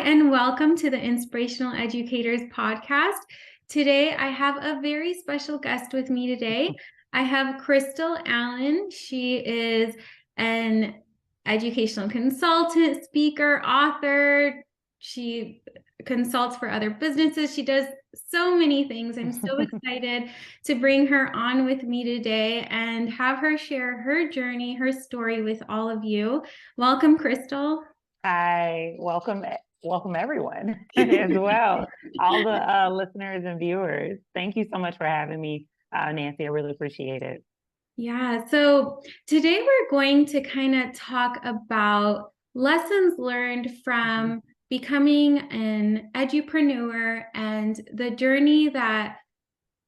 and welcome to the Inspirational Educators Podcast. Today, I have a very special guest with me today. I have Krystal Allen. She is an educational consultant, speaker, author. She consults for other businesses. She does so many things. I'm so excited to bring her on with me today and have her share her journey, her story with all of you. Welcome, Krystal. Hi, welcome everyone as well, all the listeners and viewers. Thank you so much for having me, Nancy. I really appreciate it. Yeah, so today we're going to kind of talk about lessons learned from becoming an edupreneur and the journey that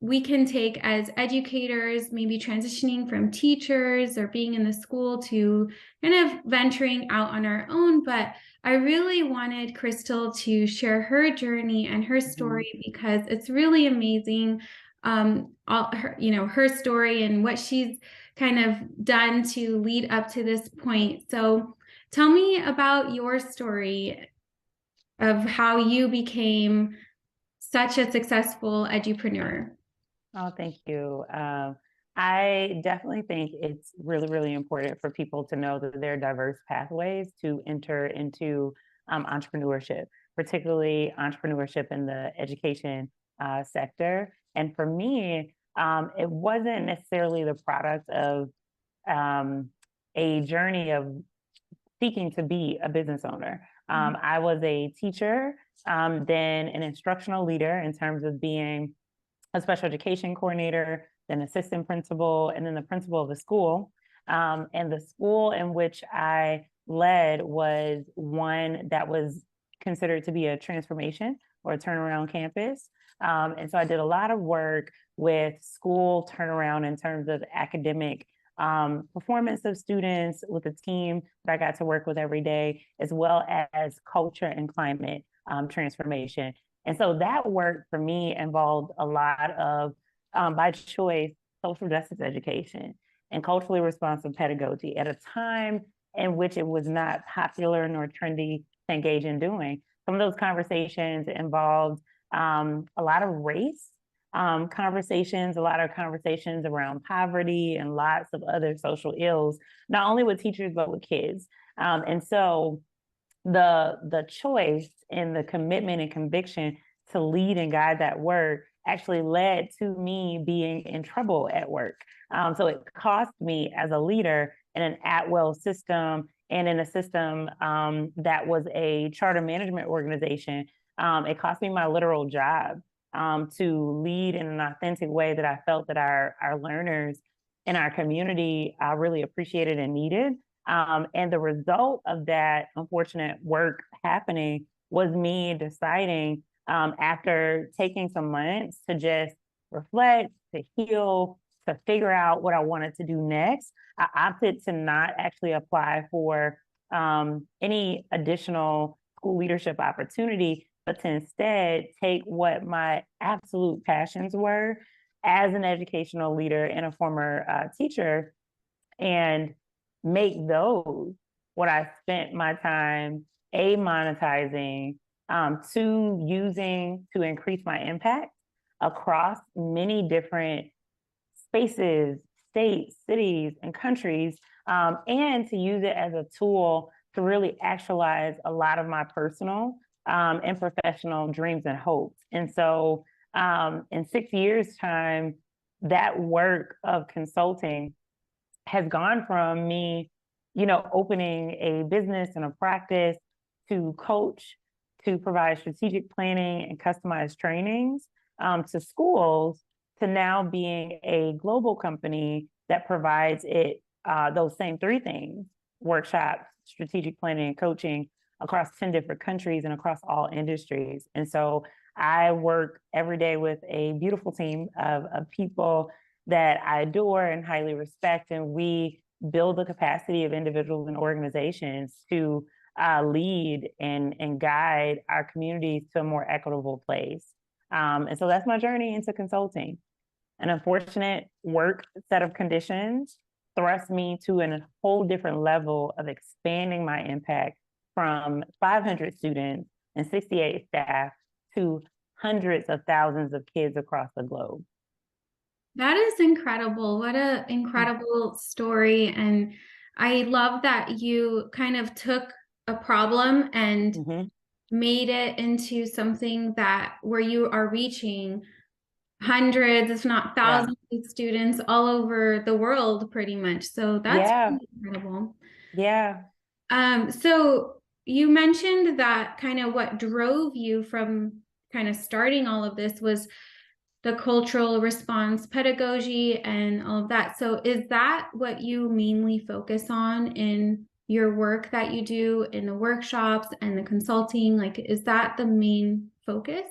we can take as educators, maybe transitioning from teachers or being in the school to kind of venturing out on our own. But I really wanted Krystal to share her journey and her story because it's really amazing. All her, her story and what she's kind of done to lead up to this point. So tell me about your story of how you became such a successful edupreneur. Oh, thank you. I definitely think it's really, really important for people to know that there are diverse pathways to enter into entrepreneurship, particularly entrepreneurship in the education sector. And for me, it wasn't necessarily the product of a journey of seeking to be a business owner. I was a teacher, then an instructional leader in terms of being a special education coordinator, then assistant principal, and then the principal of the school. And the school in which I led was one that was considered to be a transformation or a turnaround campus. And so I did a lot of work with school turnaround in terms of academic performance of students with a team that I got to work with every day, as well as culture and climate transformation. And so that work for me involved a lot of, by choice, social justice education and culturally responsive pedagogy at a time in which it was not popular nor trendy to engage in doing. Some of those conversations involved a lot of race conversations, a lot of conversations around poverty and lots of other social ills, not only with teachers, but with kids. And so the choice and the commitment and conviction to lead and guide that work actually led to me being in trouble at work. So it cost me as a leader in an at-will system and in a system that was a charter management organization. It cost me my literal job to lead in an authentic way that I felt that our learners in our community really appreciated and needed. And the result of that unfortunate work happening was me deciding after taking some months to just reflect, to heal, to figure out what I wanted to do next. I opted to not actually apply for any additional school leadership opportunity, but to instead take what my absolute passions were as an educational leader and a former teacher and make those what I spent my time monetizing, two, using to increase my impact across many different spaces, states, cities, and countries, and to use it as a tool to really actualize a lot of my personal and professional dreams and hopes. And so in 6 years' time, that work of consulting has gone from me, opening a business and a practice to coach, to provide strategic planning and customized trainings to schools, to now being a global company that provides those same three things: workshops, strategic planning, and coaching across 10 different countries and across all industries. And so I work every day with a beautiful team of people that I adore and highly respect, and we build the capacity of individuals and organizations to lead and guide our communities to a more equitable place. And so that's my journey into consulting. An unfortunate work set of conditions thrust me to a whole different level of expanding my impact from 500 students and 68 staff to hundreds of thousands of kids across the globe. That is incredible. What an incredible story. And I love that you kind of took a problem and made it into something that where you are reaching hundreds, if not thousands of students all over the world pretty much. So that's really incredible. Yeah. So you mentioned that kind of what drove you from kind of starting all of this was the cultural response pedagogy and all of that. So is that what you mainly focus on in your work that you do in the workshops and the consulting? Like, is that the main focus?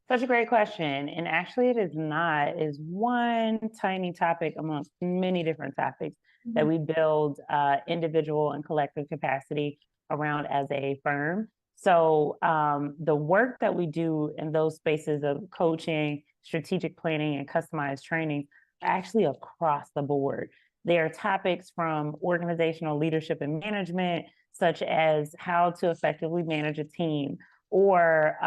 Such a great question. And actually it is not. It is one tiny topic amongst many different topics that we build individual and collective capacity around as a firm. So the work that we do in those spaces of coaching, strategic planning, and customized training are actually across the board. There are topics from organizational leadership and management, such as how to effectively manage a team, or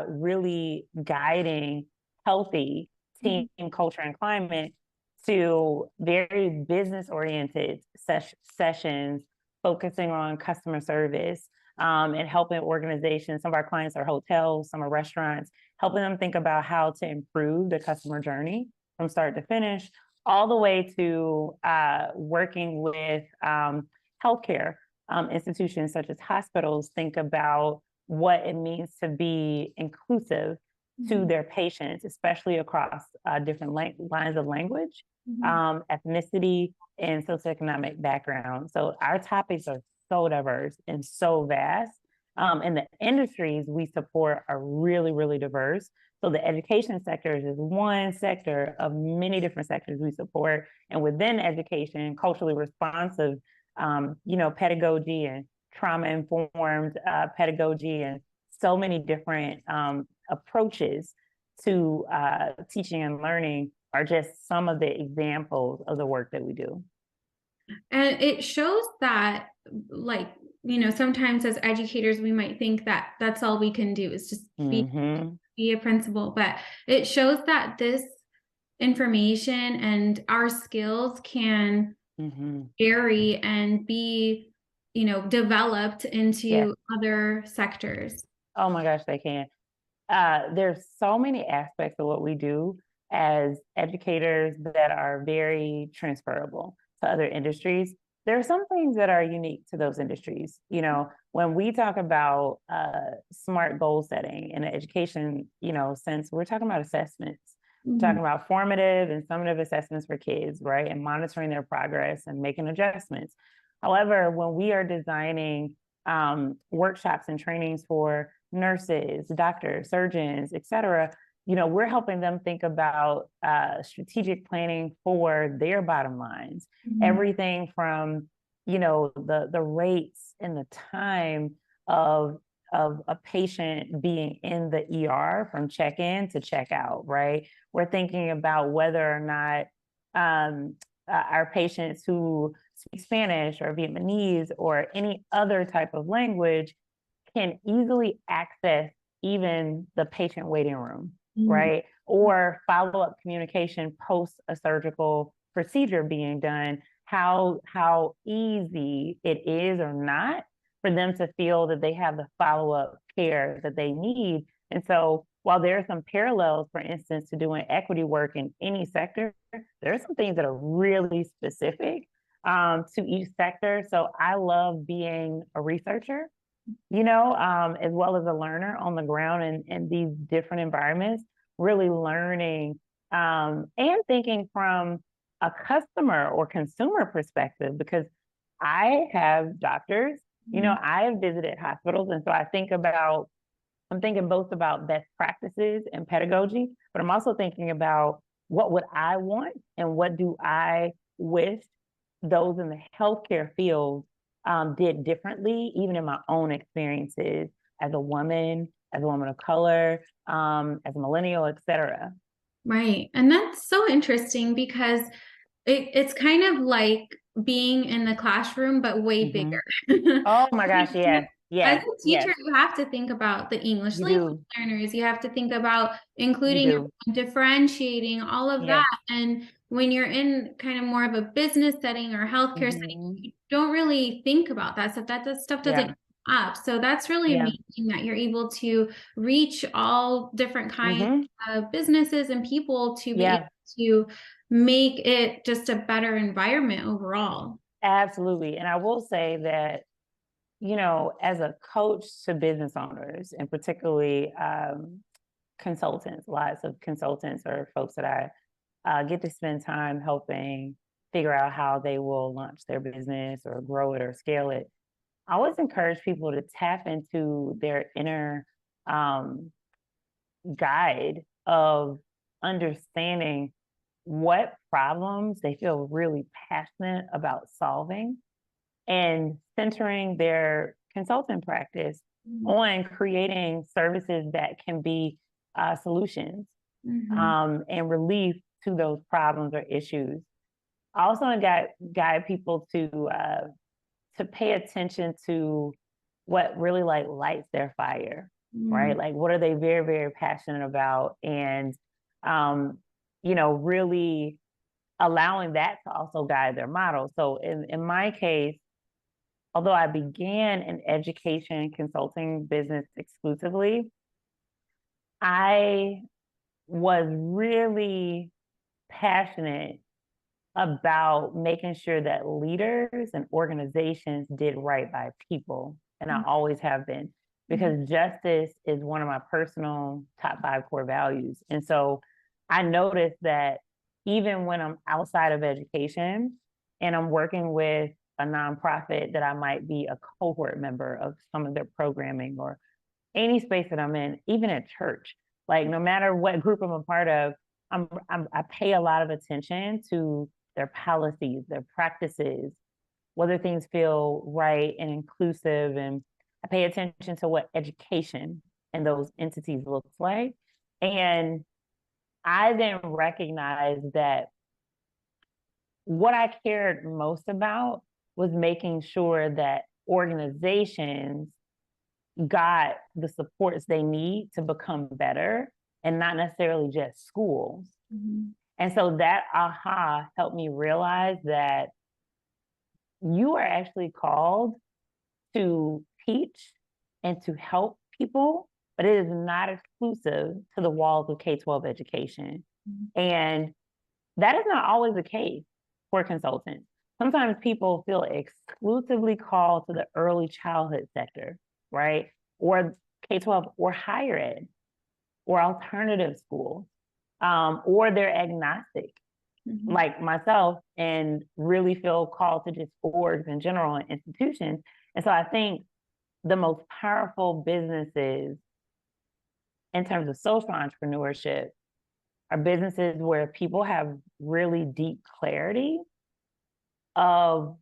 really guiding healthy team culture and climate, to very business-oriented sessions focusing on customer service and helping organizations. Some of our clients are hotels, some are restaurants, helping them think about how to improve the customer journey from start to finish, all the way to working with healthcare institutions such as hospitals, think about what it means to be inclusive to their patients, especially across different lines of language, ethnicity, and socioeconomic background. So our topics are so diverse and so vast. And the industries we support are really, really diverse. So the education sector is just one sector of many different sectors we support. And within education, culturally responsive, pedagogy and trauma-informed pedagogy, and so many different approaches to teaching and learning are just some of the examples of the work that we do. And it shows that, like, sometimes as educators, we might think that that's all we can do is just be a principal, but it shows that this information and our skills can vary and be, developed into other sectors. Oh my gosh, they can. There's so many aspects of what we do as educators that are very transferable to other industries. There are some things that are unique to those industries. When we talk about smart goal setting in the education, sense, we're talking about assessments. We're talking about formative and summative assessments for kids, right? And monitoring their progress and making adjustments. However, when we are designing workshops and trainings for nurses, doctors, surgeons, et cetera, we're helping them think about strategic planning for their bottom lines. Everything from, the rates and the time of a patient being in the ER from check-in to check-out, right? We're thinking about whether or not our patients who speak Spanish or Vietnamese or any other type of language can easily access even the patient waiting room, right? Or follow-up communication post a surgical procedure being done, how easy it is or not for them to feel that they have the follow-up care that they need. And so while there are some parallels, for instance, to doing equity work in any sector, there are some things that are really specific to each sector. So I love being a researcher, as well as a learner on the ground in these different environments, really learning and thinking from a customer or consumer perspective, because I have doctors, I have visited hospitals. And so I'm thinking both about best practices and pedagogy, but I'm also thinking about what would I want and what do I wish those in the healthcare field did differently, even in my own experiences as a woman of color, as a millennial, et cetera. Right. And that's so interesting because it's kind of like being in the classroom, but way bigger. Oh my gosh, yes. As Yes, a yes, teacher, you have to think about the English you language do. learners. You have to think about You including do. everyone, differentiating all of that. Yes. And when you're in kind of more of a business setting or healthcare setting, Hmm. you don't really think about that stuff. That stuff doesn't Yeah. come up. So that's really Yeah. amazing that you're able to reach all different kinds Hmm. of businesses and people to be Yeah. able to make it just a better environment overall. Absolutely. And I will say that, as a coach to business owners and particularly consultants, lots of consultants or folks that I get to spend time helping figure out how they will launch their business or grow it or scale it. I always encourage people to tap into their inner um, guide of understanding what problems they feel really passionate about solving and centering their consulting practice Mhm. on creating services that can be solutions Mhm. and relief to those problems or issues. I also guide people to pay attention to what really like lights their fire, right? Mhm. Like what are they very, very passionate about? And um, really allowing that to also guide their model. So in my case, although I began in education consulting business exclusively, I was really passionate about making sure that leaders and organizations did right by people. And I always have been, Mhm. because justice is one of my personal top 5 core values. And so I noticed that even when I'm outside of education and I'm working with a nonprofit that I might be a cohort member of some of their programming or any space that I'm in, even at church, like no matter what group I'm a part of, I pay a lot of attention to their policies, their practices, whether things feel right and inclusive. And I pay attention to what education and those entities looks like. And I then recognized that what I cared most about was making sure that organizations got the supports they need to become better and not necessarily just schools. Mhm. And so that aha helped me realize that you are actually called to teach and to help people, but it is not exclusive to the walls of K-12 education. Mhm. And that is not always the case for consultants. Sometimes people feel exclusively called to the early childhood sector, right? Or K-12 or higher ed or alternative schools, or they're agnostic Mhm. like myself and really feel called to just orgs in general and institutions. And so I think the most powerful businesses in terms of social entrepreneurship are businesses where people have really deep clarity of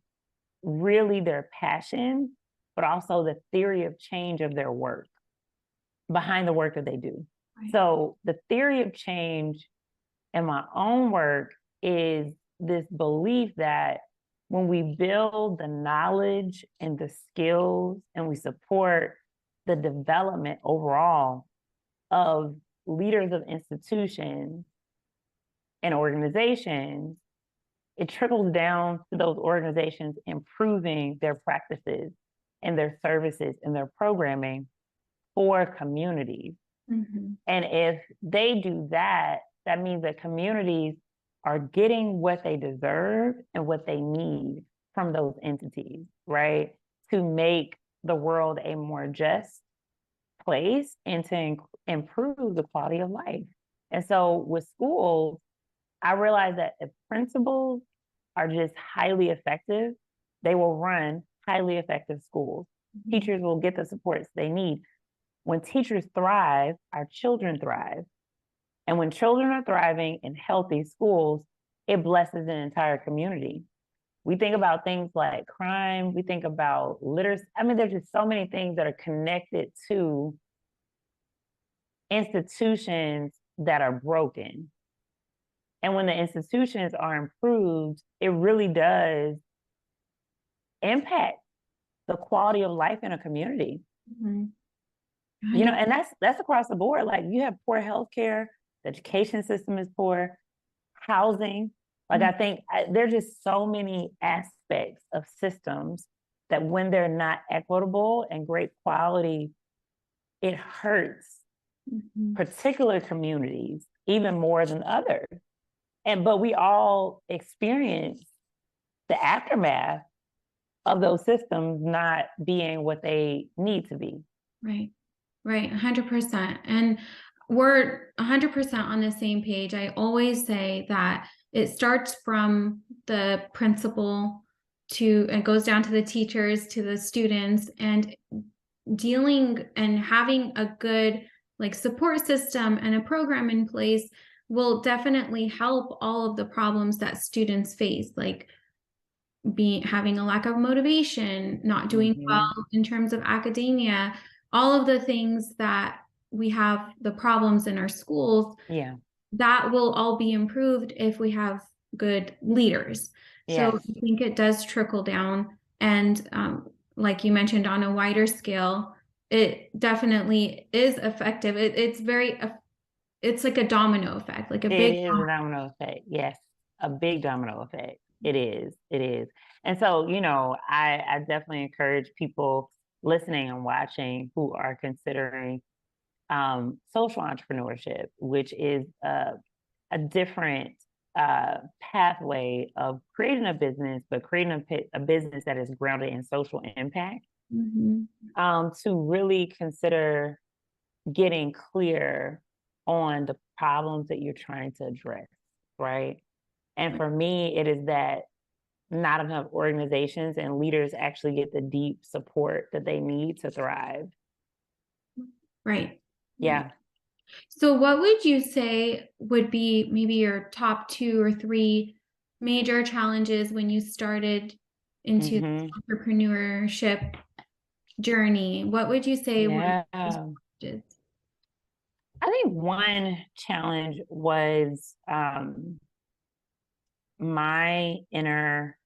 really their passion, but also the theory of change of their work behind the work that they do. Right. So the theory of change in my own work is this belief that when we build the knowledge and the skills and we support the development overall of leaders of institutions and organizations, it trickles down to those organizations improving their practices and their services and their programming for communities. Mhm. And if they do that, that means that communities are getting what they deserve and what they need from those entities, right? To make the world a more just place and to improve the quality of life. And so with schools, I realized that if principals are just highly effective, they will run highly effective schools. Mhm. Teachers will get the supports they need. When teachers thrive, our children thrive. And when children are thriving in healthy schools, it blesses an entire community. We think about things like crime, we think about literacy. I mean, there's just so many things that are connected to institutions that are broken. And when the institutions are improved, it really does impact the quality of life in a community. Mhm. And that's across the board. Like, you have poor healthcare, the education system is poor, housing. Like, I think there's just so many aspects of systems that when they're not equitable and great quality, it hurts particular communities even more than others. But we all experience the aftermath of those systems not being what they need to be. Right. Right. 100%. And we're 100% on the same page. I always say that it starts from the principal to, it goes down to the teachers, to the students, and dealing and having a good like support system and a program in place will definitely help all of the problems that students face, like having a lack of motivation, not doing well in terms of academia, all of the things that we have, the problems in our schools. Yeah. That will all be improved if we have good leaders. So Yes. I think it does trickle down. And like you mentioned, on a wider scale, it definitely is effective. It's like a domino effect, like a It big is a domino effect. Yes, a big domino effect. It is. It is. And so, I definitely encourage people listening and watching who are considering social entrepreneurship, which is a different pathway of creating a business, but creating a business that is grounded in social impact, to really consider getting clear on the problems that you're trying to address, right? And for me, it is that not enough organizations and leaders actually get the deep support that they need to thrive. right. Yeah. So what would you say would be maybe your top 2 or 3 major challenges when you started into the entrepreneurship journey? What would you say were Yeah. those challenges? I think one challenge was my inner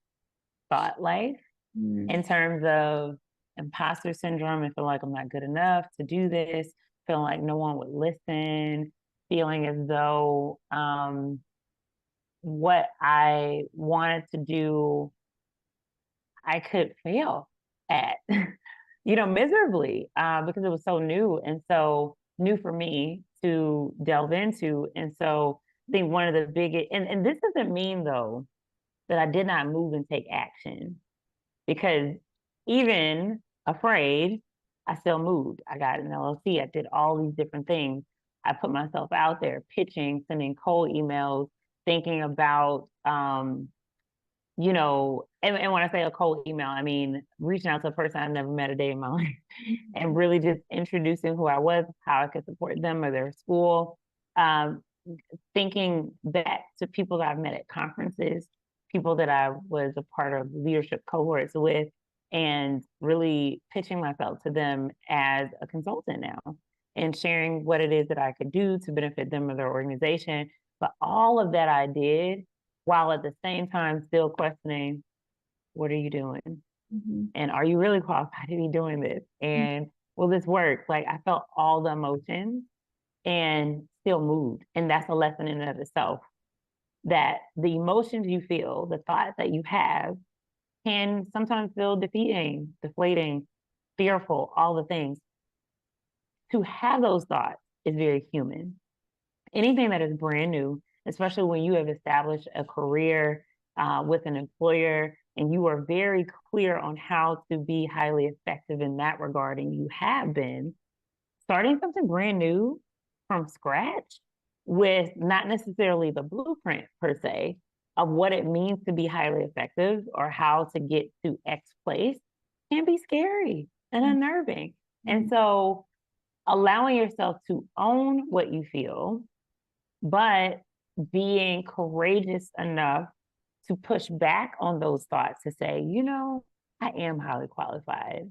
thought life in terms of imposter syndrome and feel like I'm not good enough to do this, feeling like no one would listen, feeling as though what I wanted to do, I could fail at, miserably, because it was so new and so new for me to delve into. And so I think one of the biggest, and this doesn't mean though that I did not move and take action, because even afraid, I still moved. I got an LLC. I did all these different things. I put myself out there pitching, sending cold emails, thinking about, and when I say a cold email, I mean reaching out to a person I've never met a day in my life and really just introducing who I was, how I could support them or their school. Thinking back to people that I've met at conferences, people that I was a part of leadership cohorts with, and really pitching myself to them as a consultant now and sharing what it is that I could do to benefit them or their organization. But all of that I did while at the same time still questioning, what are you doing? And are you really qualified to be doing this? And will this work? Like, I felt all the emotions and still moved. And that's a lesson in and of itself, that the emotions you feel, the thoughts that you have, can sometimes feel defeating, deflating, fearful, all the things. To have those thoughts is very human. Anything that is brand new, especially when you have established a career with an employer and you are very clear on how to be highly effective in that regard, and you have been, starting something brand new from scratch with not necessarily the blueprint per se of what it means to be highly effective or how to get to X place can be scary and unnerving. And so allowing yourself to own what you feel, but being courageous enough to push back on those thoughts to say, I am highly qualified.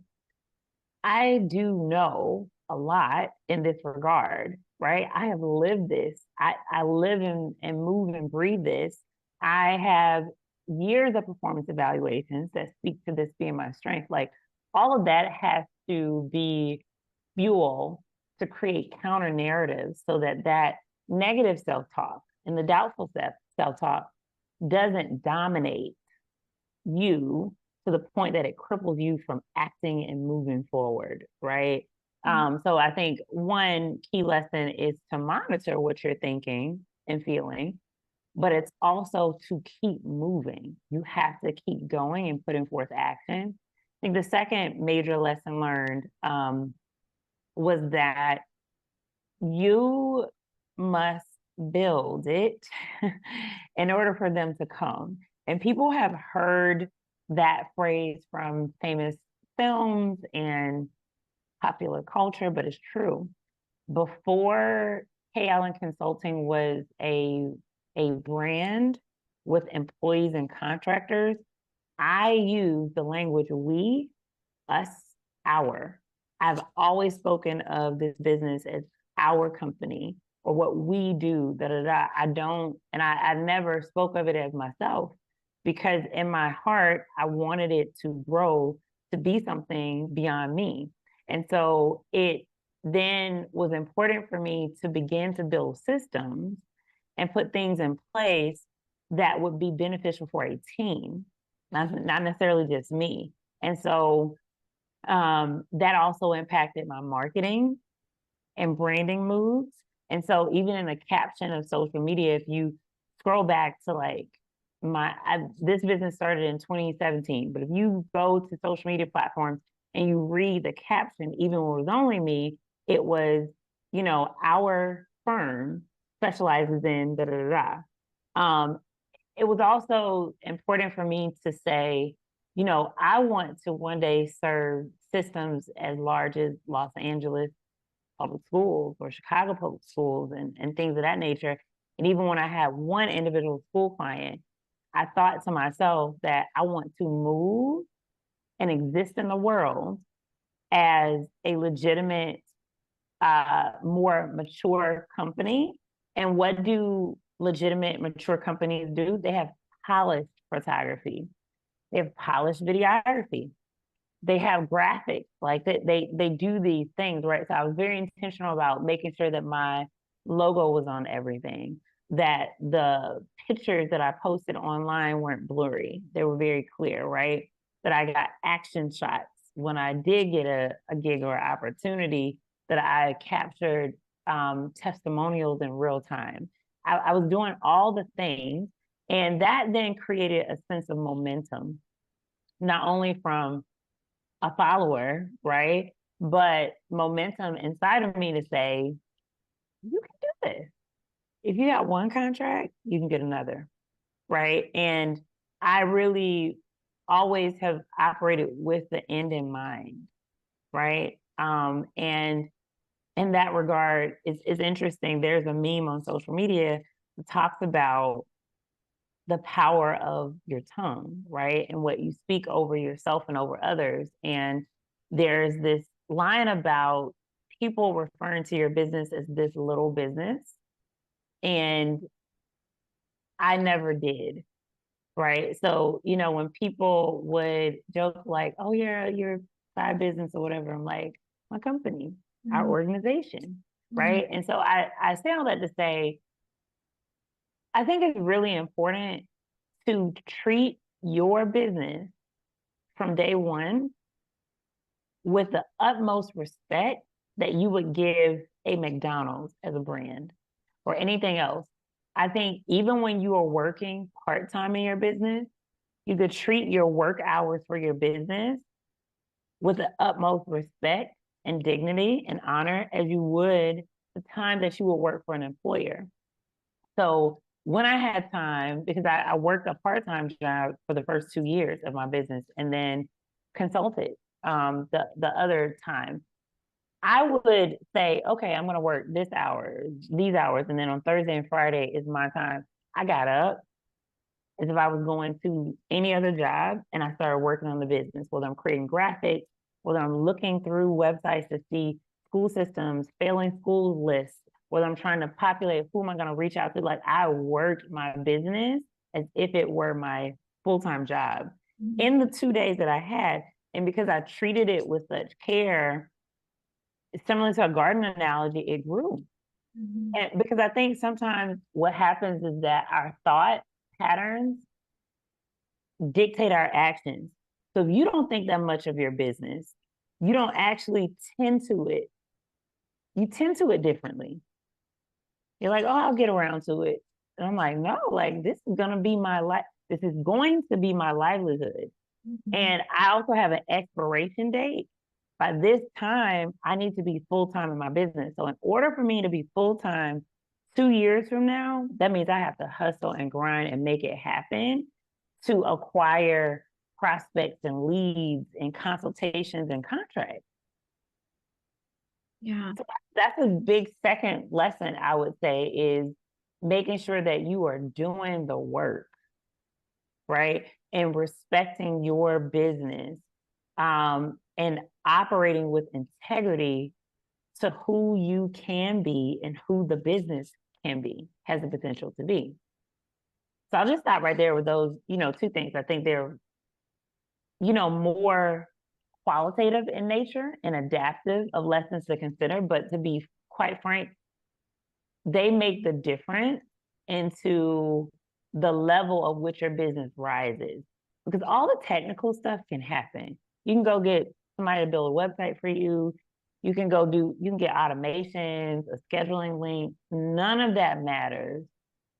I do know a lot in this regard, right? I have lived this. I live and move and breathe this. I have years of performance evaluations that speak to this being my strength. Like, all of that has to be fuel to create counter narratives so that that negative self-talk and the doubtful self-talk doesn't dominate you to the point that it cripples you from acting and moving forward, right? So I think one key lesson is to monitor what you're thinking and feeling, but it's also to keep moving. You have to keep going and putting forth action. I think the second major lesson learned was that you must build it in order for them to come. And people have heard that phrase from famous films and popular culture, but it's true. Before K. Allen Consulting was a brand with employees and contractors, I use the language we, us, our. I've always spoken of this business as our company or what we do, da da da. I never spoke of it as myself because in my heart, I wanted it to grow to be something beyond me. And so it then was important for me to begin to build systems and put things in place that would be beneficial for a team, not necessarily just me. And so that also impacted my marketing and branding moves. And so even in the caption of social media, if you scroll back to like this business started in 2017, but if you go to social media platforms and you read the caption, even when it was only me, it was, our firm specializes in da da da da. It was also important for me to say, I want to one day serve systems as large as Los Angeles public schools or Chicago public schools and things of that nature. And even when I had one individual school client, I thought to myself that I want to move and exist in the world as a legitimate, more mature company. And what do legitimate, mature companies do? They have polished photography. They have polished videography. They have graphics, like they do these things, right? So I was very intentional about making sure that my logo was on everything, that the pictures that I posted online weren't blurry. They were very clear, right? That I got action shots when I did get a gig or opportunity, that I captured testimonials in real time. I was doing all the things, and that then created a sense of momentum, not only from a follower, right? But momentum inside of me to say, you can do this. If you got one contract, you can get another, right? And I really always have operated with the end in mind, right? And in that regard, it's interesting. There's a meme on social media that talks about the power of your tongue, right? And what you speak over yourself and over others. And there's this line about people referring to your business as this little business. And I never did, right? So, when people would joke like, oh, yeah, you're side business or whatever, I'm like, my company, our organization, right? And so I say all that to say, I think it's really important to treat your business from day one with the utmost respect that you would give a McDonald's as a brand or anything else. I think even when you are working part-time in your business, you could treat your work hours for your business with the utmost respect and dignity and honor as you would the time that you would work for an employer. So when I had time, because I worked a part-time job for the first 2 years of my business and then consulted the other time, I would say, okay, I'm going to work these hours, and then on Thursday and Friday is my time. I got up as if I was going to any other job, and I started working on the business, whether I'm creating graphics, whether I'm looking through websites to see school systems, failing school lists, whether I'm trying to populate who am I going to reach out to. Like, I worked my business as if it were my full-time job. In the 2 days that I had, And because I treated it with such care, similar to a garden analogy, it grew. Mhm. And because I think sometimes what happens is that our thought patterns dictate our actions. So if you don't think that much of your business, you don't actually tend to it. You tend to it differently. You're like, oh, I'll get around to it. And I'm like, no, like this is gonna be my life. This is going to be my livelihood. Mhm. And I also have an expiration date. By this time, I need to be full time in my business. So in order for me to be full time 2 years from now, that means I have to hustle and grind and make it happen to acquire prospects and leads and consultations and contracts. Yeah. So that's a big second lesson, I would say, is making sure that you are doing the work, right? And respecting your business, and operating with integrity to who you can be and who the business can be, has the potential to be. So I'll just stop right there with those, two things. I think they're, more qualitative in nature and adaptive of lessons to consider. But to be quite frank, they make the difference into the level of which your business rises. Because all the technical stuff can happen. You can go get somebody to build a website for you. You can get automations, a scheduling link. None of that matters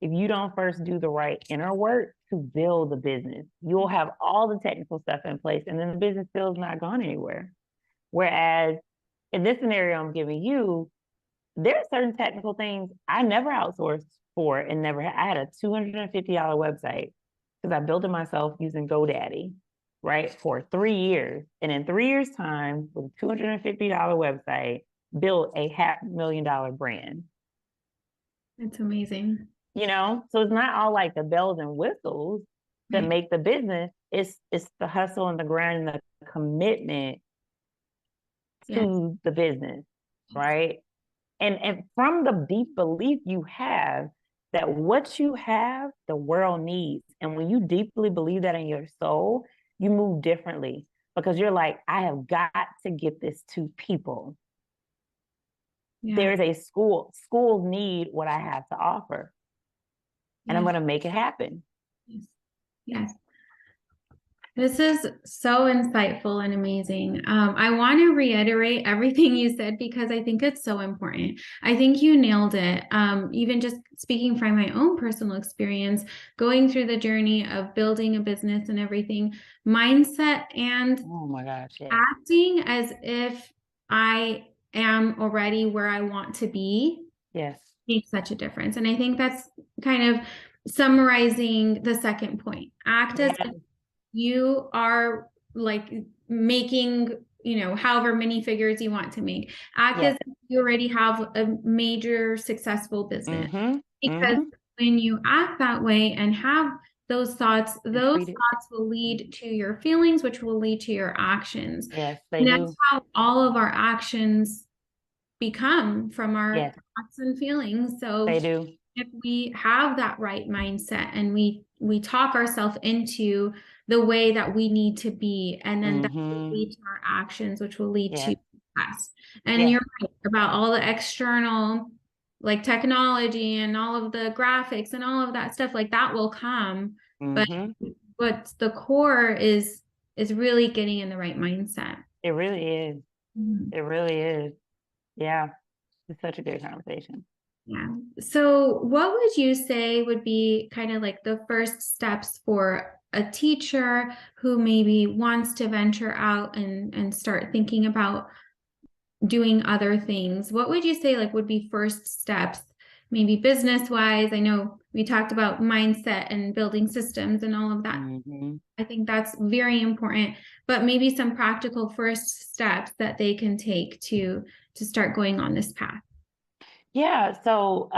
if you don't first do the right inner work to build the business. You'll have all the technical stuff in place, and then the business still is not gone anywhere. Whereas in this scenario I'm giving you, there are certain technical things I never outsourced for and never had. I had a $250 website because I built it myself using GoDaddy, right, for 3 years. And in 3 years' time, with a $250 website, built a $500,000 brand. It's amazing. So it's not all like the bells and whistles that Right. make the business. It's the hustle and the grind and the commitment Yes. to the business, right? And from the deep belief you have that what you have, the world needs. And when you deeply believe that in your soul, you move differently because you're like, I have got to get this to people. Yeah. There's a schools need what I have to offer, and I'm Yes. going to make it happen. Yes. Yes. This is so insightful and amazing. I want to reiterate everything you said because I think it's so important. I think you nailed it. Even just speaking from my own personal experience, going through the journey of building a business and everything, mindset and Oh my gosh, yeah. acting as if I am already where I want to be Yes. makes such a difference. And I think that's kind of summarizing the second point. Act as if you are like making, however many figures you want to make. Act as Yes. if you already have a major successful business. Mm-hmm. Because Mm-hmm. when you act that way and have those thoughts, And those treat it. thoughts will lead to your feelings, which will lead to your actions. Yes, they And do. that's how all of our actions become from our Yes, thoughts and feelings. So they do. if we have that right mindset and we talk ourselves into the way that we need to be, and then that will Mm-hmm. lead to our actions, which will lead to Yes. us. And Yes. you're right about all the external, like technology and all of the graphics and all of that stuff, like that will come. But Mm-hmm. what the core is really getting in the right mindset. It really is. Mhm. It really is. Yeah. It's such a good conversation. Yeah. So, what would you say would be kind of like the first steps for a teacher who maybe wants to venture out and start thinking about doing other things? What would you say like would be first steps, maybe business wise? I know we talked about mindset and building systems and all of that. Mm-hmm. I think that's very important, but maybe some practical first steps that they can take to start going on this path. Yeah. So,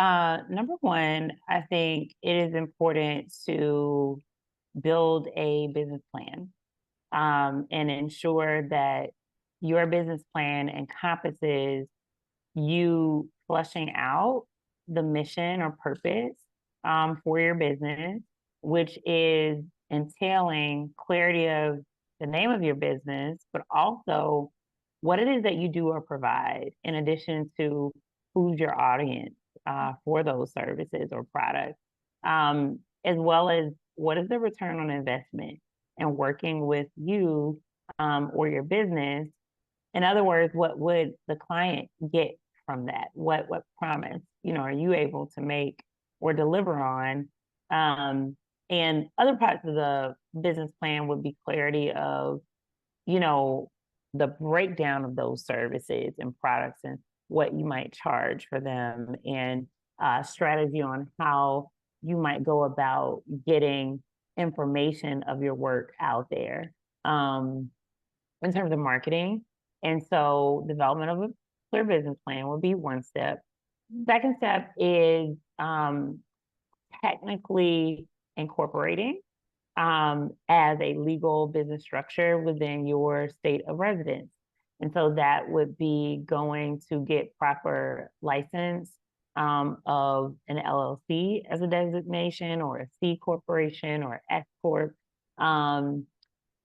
number one, I think it is important to build a business plan, and ensure that your business plan encompasses you flushing out the mission or purpose, for your business, which is entailing clarity of the name of your business, but also what it is that you do or provide, in addition to who's your audience for those services or products, as well as what is the return on investment and working with you or your business. In other words, what would the client get from that? What promise, are you able to make or deliver on? And other parts of the business plan would be clarity of, the breakdown of those services and products and what you might charge for them, and strategy on how you might go about getting information of your work out there in terms of marketing. And so development of a clear business plan would be one step. Second step is technically incorporating as a legal business structure within your state of residence. And so that would be going to get proper license of an LLC as a designation, or a C corporation, or S corp,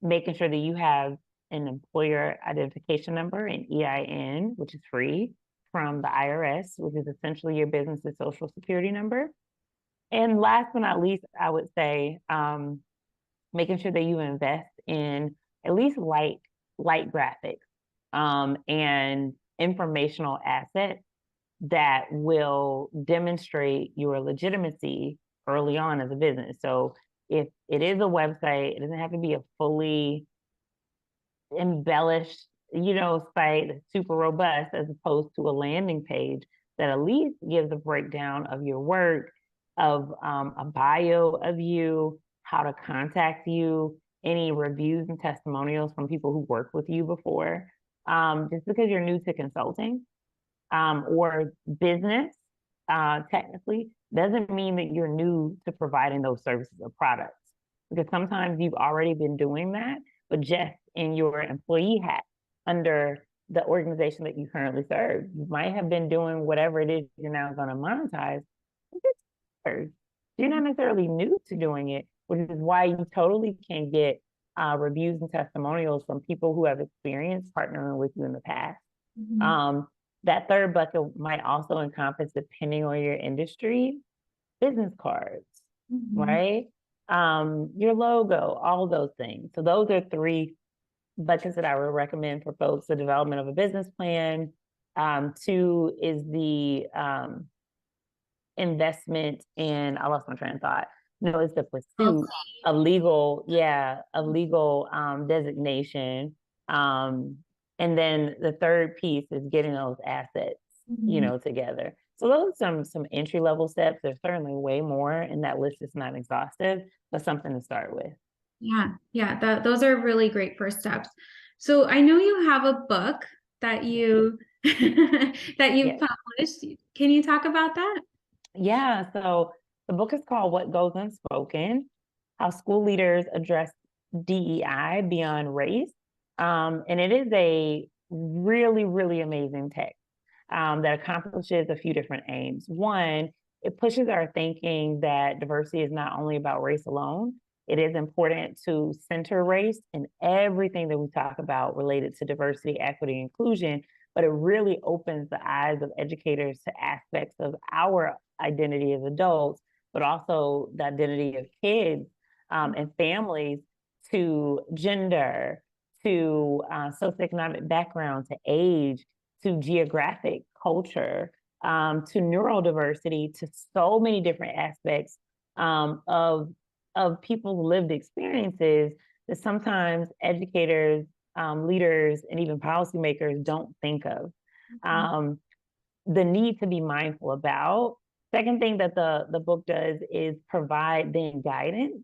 making sure that you have an employer identification number, an EIN, which is free from the IRS, which is essentially your business's social security number. And last but not least, I would say making sure that you invest in at least light graphics and informational assets that will demonstrate your legitimacy early on as a business. So if it is a website, it doesn't have to be a fully embellished, site that's super robust, as opposed to a landing page that at least gives a breakdown of your work, of a bio of you, how to contact you, any reviews and testimonials from people who worked with you before. Just because you're new to consulting or business, technically, doesn't mean that you're new to providing those services or products. Because sometimes you've already been doing that, but just in your employee hat under the organization that you currently serve. You might have been doing whatever it is you're now going to monetize. You're not necessarily new to doing it, which is why you totally can get reviews and testimonials from people who have experience partnering with you in the past. Mm-hmm. That third bucket might also encompass, depending on your industry, business cards, mm-hmm. right? Your logo, all those things. So those are three buckets that I would recommend for folks: the development of a business plan. Two is the investment in, I lost my train of thought. No, it's the pursuit of legal designation. And then the third piece is getting those assets, mm-hmm. Together. So those are some entry level steps. There's certainly way more, and that list is not exhaustive, but something to start with. Yeah, those are really great first steps. So I know you have a book that you yes. published. Can you talk about that? Yeah, so the book is called What Goes Unspoken: How School Leaders Address DEI Beyond Race. And it is a really, really amazing text that accomplishes a few different aims. One, it pushes our thinking that diversity is not only about race alone. It is important to center race in everything that we talk about related to diversity, equity, inclusion, but it really opens the eyes of educators to aspects of our identity as adults, but also the identity of kids and families, to gender, to socioeconomic background, to age, to geographic culture, to neurodiversity, to so many different aspects of people's lived experiences that sometimes educators, leaders, and even policymakers don't think of. The need to be mindful about. Second thing that the book does is provide then guidance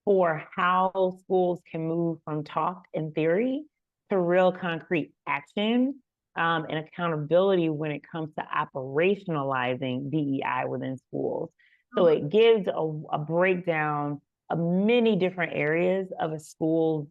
for how schools can move from talk and theory to real concrete action and accountability when it comes to operationalizing DEI within schools. So it gives a breakdown of many different areas of a school's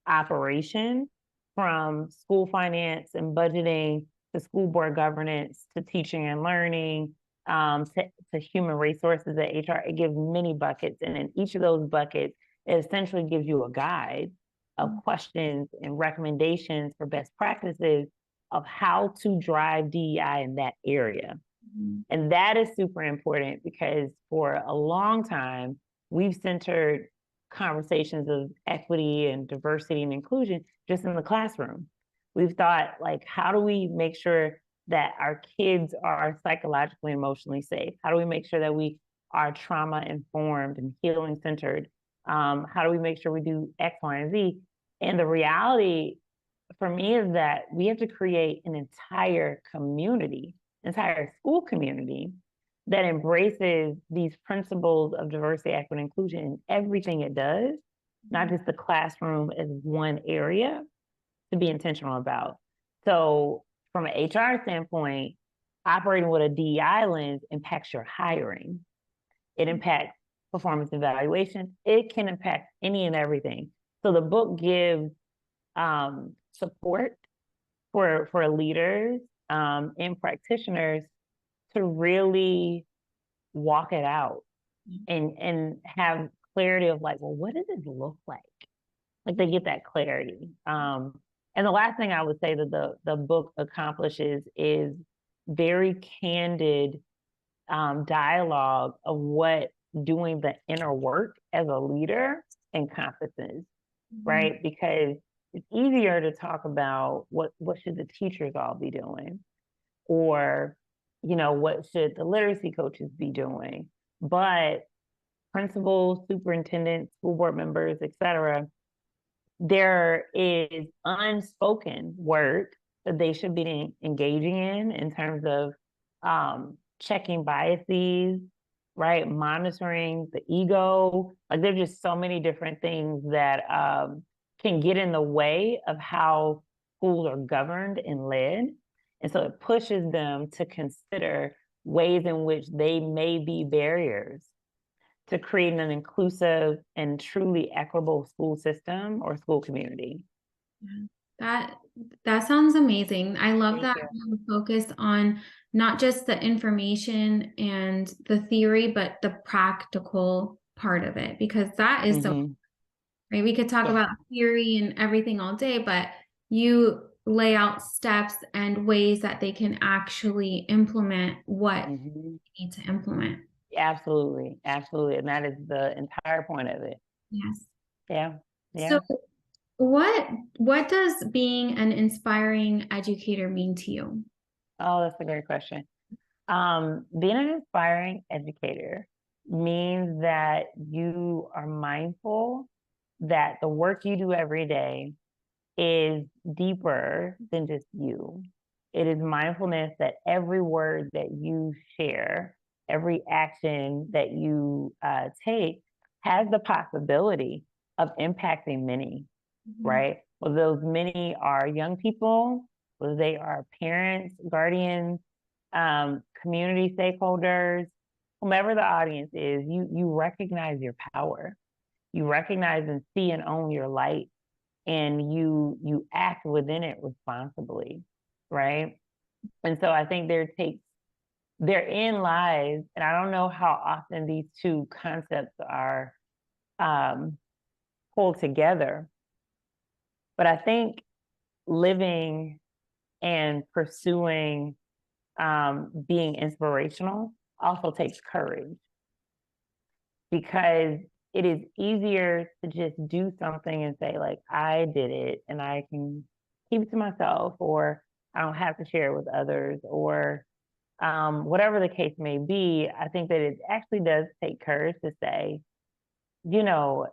operation, from school finance and budgeting to school board governance to teaching and learning to human resources at HR. It gives many buckets, and in each of those buckets, it essentially gives you a guide of questions and recommendations for best practices of how to drive DEI in that area. And that is super important because for a long time, we've centered conversations of equity and diversity and inclusion just in the classroom. We've thought, like, how do we make sure that our kids are psychologically, emotionally safe? How do we make sure that we are trauma informed and healing centered? How do we make sure we do X, Y, and Z? And the reality for me is that we have to create an entire community, entire school community that embraces these principles of diversity, equity, and inclusion in everything it does, not just the classroom as one area to be intentional about. So from an HR standpoint, operating with a DEI lens impacts your hiring. It impacts performance evaluation. It can impact any and everything. So the book gives support for leaders and practitioners to really walk it out and have clarity of, like, well, what does it look like? Like, they get that clarity. And the last thing I would say that the book accomplishes is very candid dialogue of what doing the inner work as a leader encompasses, right? Because it's easier to talk about what should the teachers all be doing, or, you know, what should the literacy coaches be doing? But principals, superintendents, school board members, et cetera, there is unspoken work that they should be engaging in terms of checking biases, right? Monitoring the ego. Like, there's just so many different things that can get in the way of how schools are governed and led. And so it pushes them to consider ways in which they may be barriers to creating an inclusive and truly equitable school system or school community. That sounds amazing. I love Thank that you. you focus on not just the information and the theory, but the practical part of it, because that is so, right? We could talk about theory and everything all day, but you lay out steps and ways that they can actually implement what they need to implement. Absolutely. Absolutely. And that is the entire point of it. Yes. Yeah. Yeah. So what does being an inspiring educator mean to you? Oh, that's a great question. Being an inspiring educator means that you are mindful that the work you do every day is deeper than just you. It is mindfulness that every word that you share, every action that you take has the possibility of impacting many, right? Well, those many are young people, whether they are parents, guardians, community stakeholders, whomever the audience is, you recognize your power. You recognize and see and own your light, and you act within it responsibly, right? And so I think therein lies, and I don't know how often these two concepts are pulled together, but I think living and pursuing being inspirational also takes courage, because it is easier to just do something and say, like, I did it and I can keep it to myself, or I don't have to share it with others, or whatever the case may be. I think that it actually does take courage to say, you know,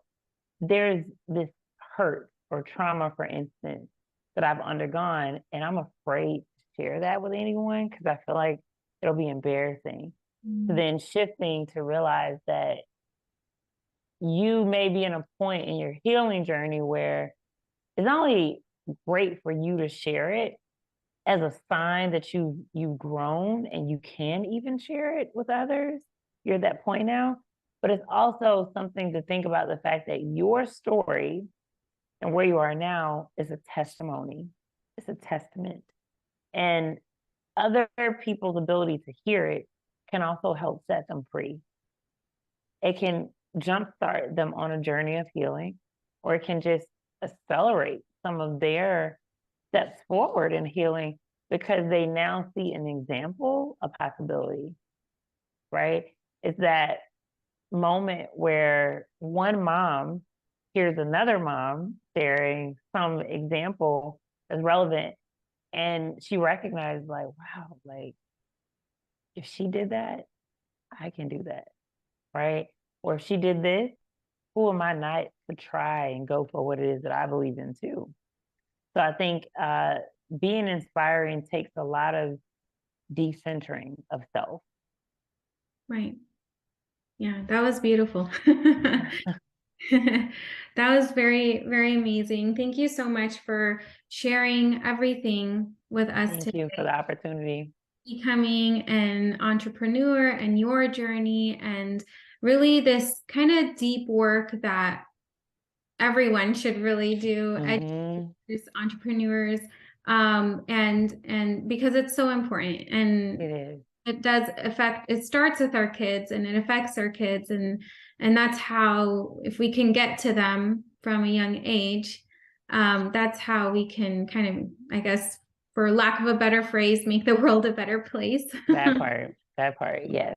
there's this hurt or trauma, for instance, that I've undergone, and I'm afraid to share that with anyone because I feel like it'll be embarrassing. So then shifting to realize that you may be in a point in your healing journey where it's not only great for you to share it as a sign that you've grown and you can even share it with others. You're at that point now, but it's also something to think about, the fact that your story and where you are now is a testimony. It's a testament. And other people's ability to hear it can also help set them free. It can jumpstart them on a journey of healing, or it can just accelerate some of their steps forward in healing because they now see an example of possibility, right? It's that moment where one mom hears another mom sharing some example that's relevant, and she recognized, like, wow, like if she did that, I can do that, right? Or if she did this, who am I not to try and go for what it is that I believe in too? So I think being inspiring takes a lot of decentering of self. Right. Yeah, that was beautiful. That was very, very amazing. Thank you so much for sharing everything with us Thank today, you for the opportunity. becoming an entrepreneur and your journey, and really this kind of deep work that everyone should really do, Hmm. educators, entrepreneurs, and because it's so important, and It is. it does affect, it starts with our kids and it affects our kids, and that's how, if we can get to them from a young age, that's how we can kind of, I guess, for lack of a better phrase, make the world a better place. That part, yes.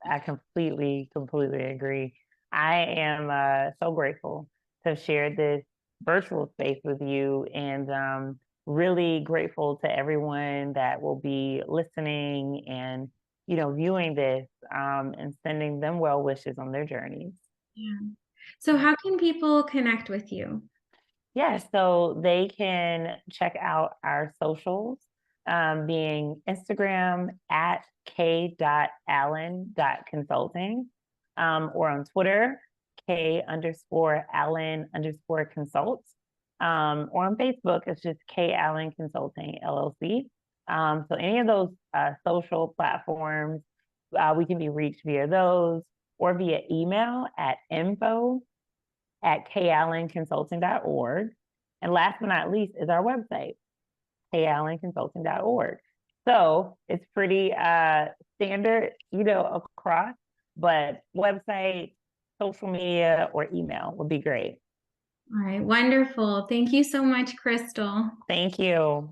I completely agree. I am so grateful to have shared this virtual space with you, and really grateful to everyone that will be listening and, viewing this, and sending them well wishes on their journeys. Yeah. So how can people connect with you? Yeah, so they can check out our socials, being Instagram at k.allen.consulting, or on Twitter, k_Allen_consult, or on Facebook, it's just K Allen Consulting LLC. So any of those social platforms, we can be reached via those or via email at info@kallenconsulting.org. And last but not least is our website, kallenconsulting.org. So it's pretty standard, across, but website, social media, or email would be great. All right, wonderful. Thank you so much, Krystal. Thank you.